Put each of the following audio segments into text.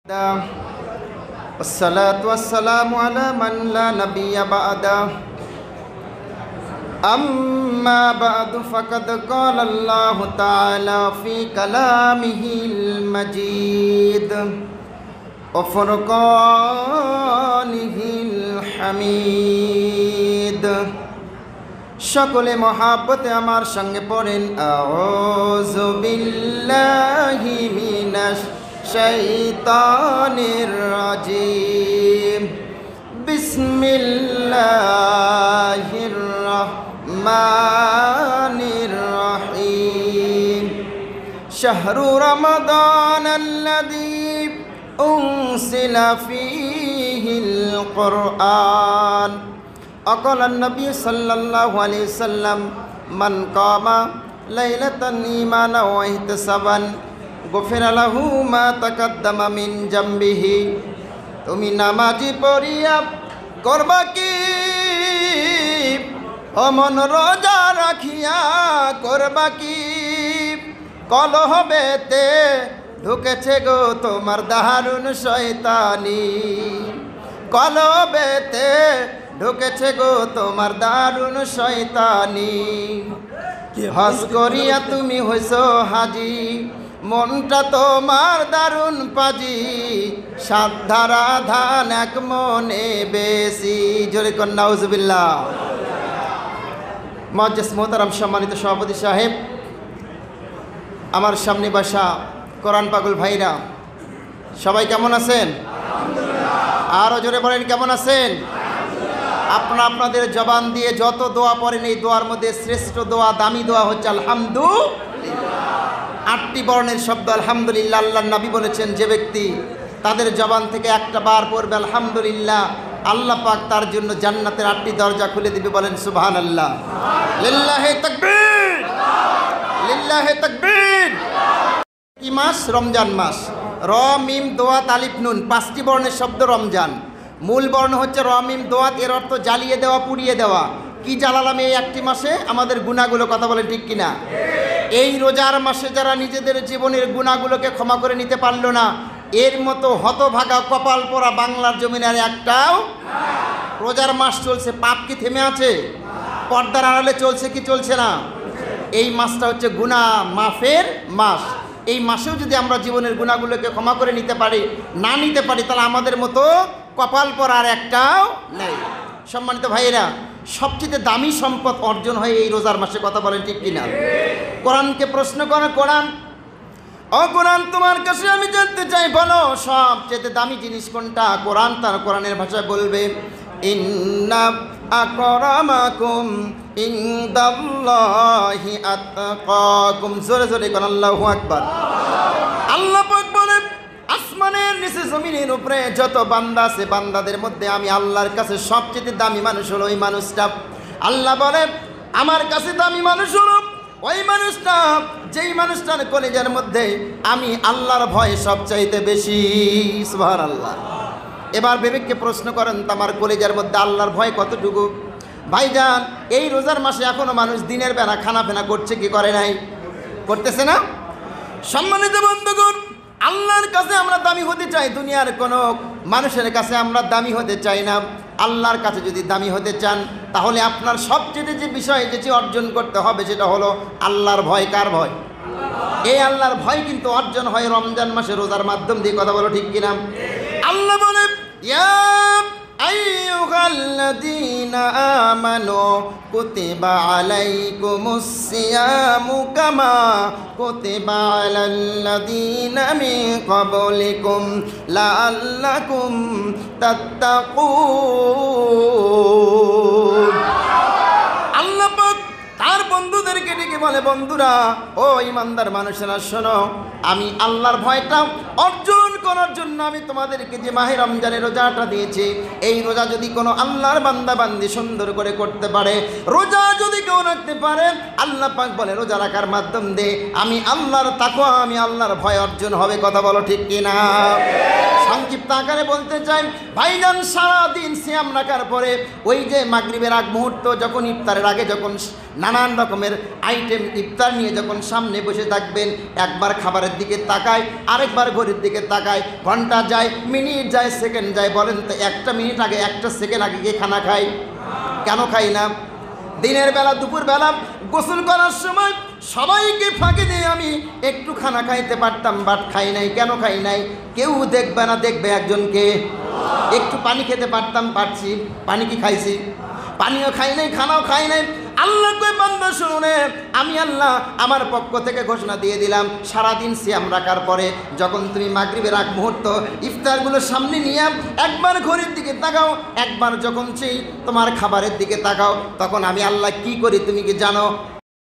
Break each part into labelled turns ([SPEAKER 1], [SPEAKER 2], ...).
[SPEAKER 1] والصلاة والسلام على من لا نبي بعده أما بعد فقد قال الله تعالى في كلامه المجيد وفرقانه الحميد সকলে মহাব্বতে আমার সঙ্গে পড়েন আউযু বিল্লাহি মিনাশ শাইতানির রাজিম বিসমিল্লাহির রহমানির রহিম শাহরু রমাদানাল্লাযী উনজিলা ফীহিল কুরআন أقال النبي صلى الله عليه وسلم من قام ليلة إيمانا واحتسابا غفر له ما تقدم من ذنبه তুমি নামাজি পড়িয়া করবা কি অমন রোজা রাখিয়া করবা কি কলহ বেতে ঢুকেছে গো তোমার দারুণ শয়তানি কলহ বেতে ঢুকেছে গো তোমার দারুণ শয়তানি হজ করিয়া তুমি হইছো হাজি মনটা তোমার দারুণ পাজি সাধারা ধান এক মনে বেশি জোরে কর নাউজুবিল্লাহ। মুআজ্জিজ মোহতারাম সম্মানিত সভাপতি সাহেব, আমার সামনে বসা কোরআন পাগল ভাইরা সবাই কেমন আছেন? আরো জোরে বলেন কেমন আছেন? আপনারা আপনাদের জবান দিয়ে যত দোয়া পড়েন এই দোয়ার মধ্যে শ্রেষ্ঠ দোয়া দামি দোয়া হচ্ছে আলহামদুলিল্লাহ। 8টি বর্ণের শব্দ আলহামদুলিল্লাহ। আল্লাহর নবী বলেছেন যে ব্যক্তি তাদের জবান থেকে একটা বার পড়বে আলহামদুলিল্লাহ, আল্লাহ পাক তার জন্য জান্নাতের 8টি দরজা খুলে দিবে। বলেন সুবহানাল্লাহ। লিল্লাহি তাকবীর, লিল্লাহি তাকবীর। কি মাস? রমজান মাস। র মিম দোয়াত আলিফ নুন 5টি বর্ণের শব্দ রমজান। মূল বর্ণ হচ্ছে র মিম দোয়াত, এর অর্থ জ্বালিয়ে দেওয়া, পুড়িয়ে দেওয়া। কি জ্বালালাম এই একটি মাসে? আমাদের গুনাহগুলো। কথা বলে ঠিক কিনা? এই রোজার মাসে যারা নিজেদের জীবনের গুনাহগুলোকে ক্ষমা করে নিতে পারলো না, এর মতো হতভাগা কপাল পোড়া বাংলার জমিনে আর একটাও। রোজার মাস চলছে, পাপ কি থেমে আছে? পর্দার আড়ালে চলছে কি চলছে না? এই মাসটা হচ্ছে গুনাহ মাফের মাস। এই মাসেও যদি আমরা জীবনের গুনাহগুলোকে ক্ষমা করে নিতে পারি, না নিতে পারি, তাহলে আমাদের মতো কপাল পর আর একটাও নেই। সম্মানিত ভাইয়েরা, সবচেয়ে দামি সম্পদ অর্জন হয় এই রোজার মাসে। কথা বলেন ঠিক কিনা? কোরআনকে প্রশ্ন করে, কোরআন ও কোরআন তোমার কাছে আমি জানতে চাই, বলো সবচেয়ে দামি জিনিস কোনটা? কোরআন তার কোরআনের ভাষায় বলবে ইন্না আকরামাকুম ইনদাল্লাহি আতকাকুম। জোরে জোরে কোন আল্লাহু আকবার। আল্লাহ পাক বলে আসমানের নিচে জমিনের উপরে যত বান্দা আছে, বান্দাদের মধ্যে আমি আল্লাহর কাছে সবচেয়ে দামি মানুষ হলো ওই মানুষটা। আল্লাহ বলে আমার কাছে দামি মানুষ হলো ওই মানুষটা যেই মানুষটার কলিজার মধ্যে আমি আল্লাহর ভয় সবচাইতে বেশি। সুবহানাল্লাহ। এবার বিবেককে প্রশ্ন করেন তো আমার কলিজার মধ্যে আল্লাহর ভয় কতটুকু? ভাইজান, এই রোজার মাসে এখনো মানুষ দিনের বেলা খানা ফেনা করছে কি করে নাই? করতেছে না? সম্মানিত বন্ধুগণ, আল্লাহর কাছে আমরা দামি হতে চাই, দুনিয়ার কোনো মানুষের কাছে আমরা দামি হতে চাই না। আল্লাহর কাছে যদি দামি হতে চান, তাহলে আপনার সবচেয়ে যে বিষয় যেটি অর্জন করতে হবে সেটা হলো আল্লাহর ভয়। কার ভয়? এই আল্লাহর ভয় কিন্তু অর্জন হয় রমজান মাসে রোজার মাধ্যম দিয়ে। কথা বলো ঠিক কিনা? আল্লাহ বলে ইয়া আইয়ুহাল্লাযীনা আমানু কুতিবা আলাইকুমুস সিয়ামু কামা কুতিবা আলাল্লাযীনা মিন ক্বাবলিকুম লাআল্লাকুম তাত্তাকুন। আল্লাহ পাক তার বন্ধুদেরকে ডেকে বলে, বন্ধুরা, ও ইমানদার মানুষেরা শোনো, আমি আল্লাহর ভয়টা অর্জন করার জন্য আমি তোমাদেরকে যে মাহে রমজানের রোজাটা দিয়েছি, এই রোজা যদি কোনো আল্লাহর বান্দা বান্দি সুন্দর করে করতে পারে, রোজা যদি কেউ রাখতে পারে, আল্লাহ পাক বলে রোজা রাখার মাধ্যম দিয়ে আমি আল্লাহর তাকওয়া, আমি আল্লাহর ভয় অর্জন হবে। কথা বলো ঠিক কিনা? সংক্ষিপ্ত আকারে বলতে চাই, ভাইজান সারাদিন সিয়াম রাখার পরে ওই যে মাগরিবের আগ মুহূর্ত যখন ইফতারের আগে যখন নানান রকমের আইটেম ইফতার নিয়ে যখন সামনে বসে থাকবেন, একবার খাবারের দিকে তাকায়, আরেকবার ঘড়ির দিকে তাকায়, ঘন্টা যায়, মিনিট যায়, সেকেন্ড যায়। বলেন তো একটা মিনিট আগে একটা সেকেন্ড আগে কে খানা খায়? কেন খাই না? দিনের বেলা দুপুর বেলা গোসল করার সময় সবাইকে ফাঁকি দিয়ে আমি একটু খানা খাইতে পারতাম, বাট খাই নাই। কেন খাই নাই? কেউ দেখবে না, দেখবে একজনকে। একটু পানি খেতে পারতাম, পারছি। পানি কি খাইছি? পানিও খাই নাই, খানাও খাই নাই। আল্লাহ কই বান্দা শুনে, আমি আল্লাহ আমার পক্ষ থেকে ঘোষণা দিয়ে দিলাম, সারাদিন সিয়াম রাখার পরে যখন তুমি মাগরিবের আগ মুহূর্ত ইফতারগুলো সামনে নিয়ে একবার ঘড়ির দিকে তাকাও, একবার যখন সেই তোমার খাবারের দিকে তাকাও, তখন আমি আল্লাহ কি করি তুমি কি জানো?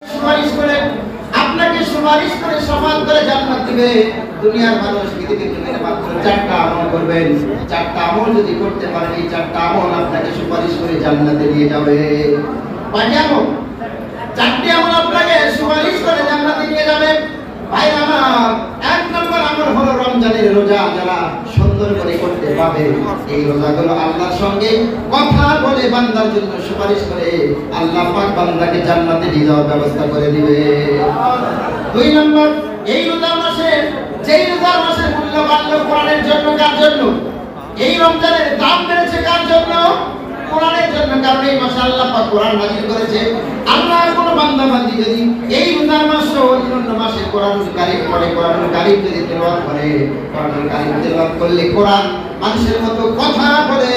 [SPEAKER 1] সুপারিশ করে আপনাকে সুপারিশ করে সমান করে জান্নাত দিবে। দুনিয়ার মানুষ পৃথিবীর জমিনে মাত্র 4টা আমল করবেন। 4টা আমল যদি করতে পারেন, এই 4টা আমল আপনাকে সুপারিশ করে জান্নাতে নিয়ে যাবে। কয়টি আমল? 4টি আমল আপনাকে সুপারিশ করে জান্নাতে নিয়ে যাবে। ভাই আমার 1 নম্বর আমল হলো রমজানের রোজা। যারা সুন্দর করে করতে পারবে, এই রোজাগুলো আল্লাহর সঙ্গে কথা বলে বান্দার জন্য সুপারিশ করে আল্লাহ পাক বান্দাকে জান্নাতে নিয়ে যাওয়ার ব্যবস্থা করে দিবে। 2 নম্বর, এই রোজার মাসে যেই রোজার মাসে মূল্য বাড়লো কোরআনের জন্য। কার জন্য? এই রমজানের দাম বেড়েছে কার জন্য? কোরআনের জন্য। কারণ এই মাসে আল্লাহ পাক কোরআন নাযিল করেছে। আল্লাহর কোন বান্দা বান্দি যদি এই রোজার মাসে অন্যান্য মাসে কোরআনুল কারীম পড়ে, কোরআনুল কারীম যদি তেলাওয়াত করে, কোরআনুল কারীম তেলাওয়াত করলে কোরআন মানুষের মতো কথা বলে,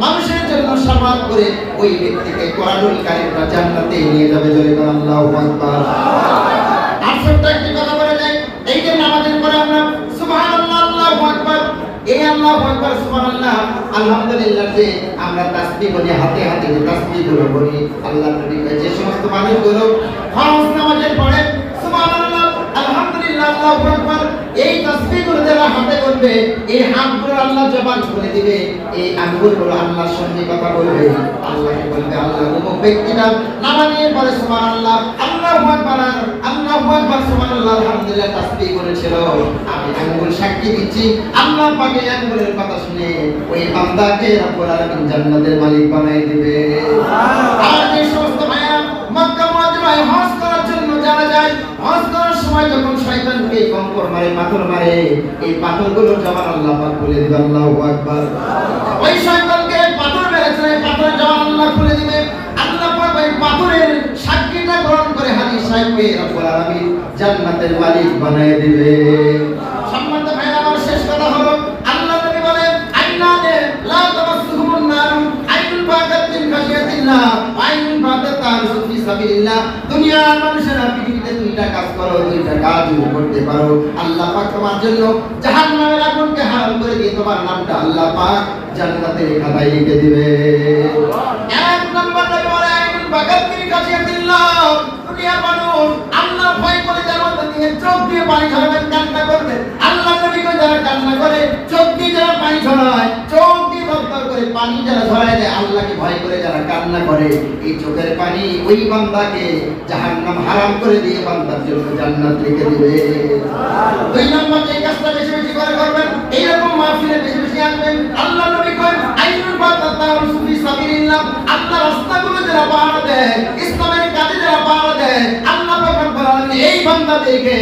[SPEAKER 1] মানুষের জন্য শাফাআত করে, ওই ব্যক্তিকে কোরআনুল কারীমটা জান্নাতে নিয়ে যাবে। জোরে বলেন আল্লাহু আকবার। আর ছোট্ট একটি কথা বলে যাই, এই যে নামাজের পরে আমরা সুবহানাল্লাহ, আল্লাহু আকবার, এই আল্লাহু আকবার, সুবহানাল্লাহ, আলহামদুলিল্লাহ যে আমরা তাসবিহ বলি, হাতে হাতে যে তাসবিহগুলো বলি, আল্লাহর নবী যে সমস্ত মানুষগুলো ফরজ নামাজের পরে সুবহানাল্লাহ, আলহামদুলিল্লাহ, আল্লাহু আকবার, এই তাসবিহগুলো যারা হাতে করবে, এই হাতগুলো আল্লাহ জবান খুলে দিবে, এই আঙ্গুলগুলো আল্লাহর সঙ্গে কথা বলবে। আল্লাহকে বলবে, আল্লাহ অমুক ব্যক্তিটা নামাজের পরে সুবহানাল্লাহ, আল্লাহু আকবার, আল্লাহু আকবার, সুবহানাল্লাহ, আলহামদুলিল্লাহ তাসবিহ করেছিল। আমি আঙ্গুল সাক্ষী দিচ্ছি, আল্লাহ পাক এই আঙ্গুলের কথা শুনে ওই বান্দাকে রব্বুল আলামিন জান্নাতের মালিক বানাই দিবে। আর যে সমস্ত ভাইরা মক্কা মুআজ্জামায় হজ করার জন্য যারা যায়, হজ করার সময় যখন শয়তানকে কঙ্কর মারে, পাথর মারে, এই পাথরগুলো জবান আল্লাহ পাক খুলে দিবে। আল্লাহু আকবার। ওই শয়তানকে পাথর মেরেছে, পাথরের জবান আল্লাহ খুলে দিবে। আল্লাহ পাক ওই পাথরের সাক্ষীটা গ্রহণ করে হাদিস সাহেবকে রব্বুল আলামিন জান্নাতের মালিক বানাই দিবে। সম্মানিত ভাইরা আমার, শেষ কথা হলো, আল্লাহ নবী বলেন, আইনানে লা তামাসসুহুমুন নার, আইনুল বাকাত মিন খাশিয়াতিল্লাহ, আইনুল বাকাত তারসু ফি সাবিলিল্লাহ। দুনিয়ার মানুষেরা পৃথিবীতে 2টা কাজ করো, 2টা কাজ যদি করতে পারো, আল্লাহ পাক তোমার জন্য জাহান্নামের আগুনকে হারাম করে দিয়ে তোমার নামটা আল্লাহ পাক জান্নাতের খাতায় লিখে দিবে। 1 নম্বর নবী বলেন, আইনুল বাকাত মিন খাশিয়াতিল্লাহ। দুনিয়ার মানুষ আল্লাহ ভয় করে জান্নাতে দিয়ে চোখ দিয়ে পানি ঝরাবেন, কান্না করবে। আল্লাহ নবী কই যারা কান্না করে, চোখ দিয়ে যারা পানি ঝরায়, চোখ দিয়ে দরদর করে পানি যারা ঝরায় দেয়, আল্লাহকে ভয় করে যারা কান্না করে, এই চোখের পানি ওই বান্দাকে জাহান্নাম হারাম করে দিয়ে বান্দার জন্য জান্নাত লিখে দিবে। 2 নম্বর যে কাজটা বেশি বেশি করে করবেন, এইরকম মাহফিলে বেশি বেশি আসবেন। আল্লাহ নবী কই, আইনুল বাকাত তারসু ফি সাবিলিল্লাহ। আল্লাহর রাস্তাগুলো যারা পাহারা দেয়, ইসলামের কাজে যারা পাহারা দেয়, আল্লাহ পাক রব্বুল আলামিন এই বান্দাদেরকে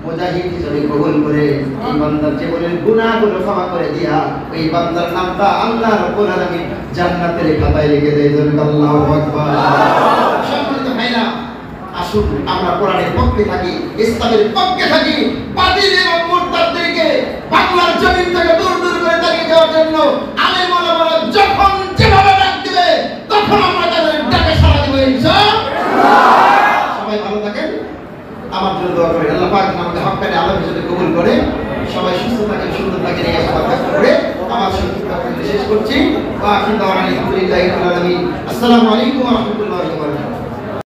[SPEAKER 1] মুজাহিদ হিসেবে কবুল করে এই বান্দার জীবনের গুনাহগুলো ক্ষমা করে দিয়া এই বান্দার নামটা আল্লাহ রাব্বুল আলামিন জান্নাতের খাতায় লিখে দেয়। আল্লাহু আকবার। সম্মানিত ভাইরা, আসুন আমরা কোরআনের পক্ষে থাকি, ইসলামের পক্ষে থাকি। বাতিল এবং মুরতাদদেরকে বাংলার জমিন থেকে দূর দূর করে তাড়িয়ে দেওয়ার জন্য আলেম ওলামারা যখন যেভাবে ডাক দিবে, তখন আমরা তাদের ডাকে সাড়া দেব ইনশাআল্লাহ। সবাই ভালো থাকেন, আমার জন্য দোয়া করেন। আল্লাহ পাক আমাদের হক্কানি আলেম হিসেবে কবুল করে, সবাই সুস্থ থাকেন, সুন্দর থাকেন, এই আশা ব্যক্ত করে আমার সংক্ষিপ্ত শেষ করছি। ওয়া আখিরু দাওয়ানা আলহামদুলিল্লাহি রাব্বিল আলামিন। আসসালামু আলাইকুম ওয়া রাহমাতুল্লাহি ওয়া বারাকাতুহু।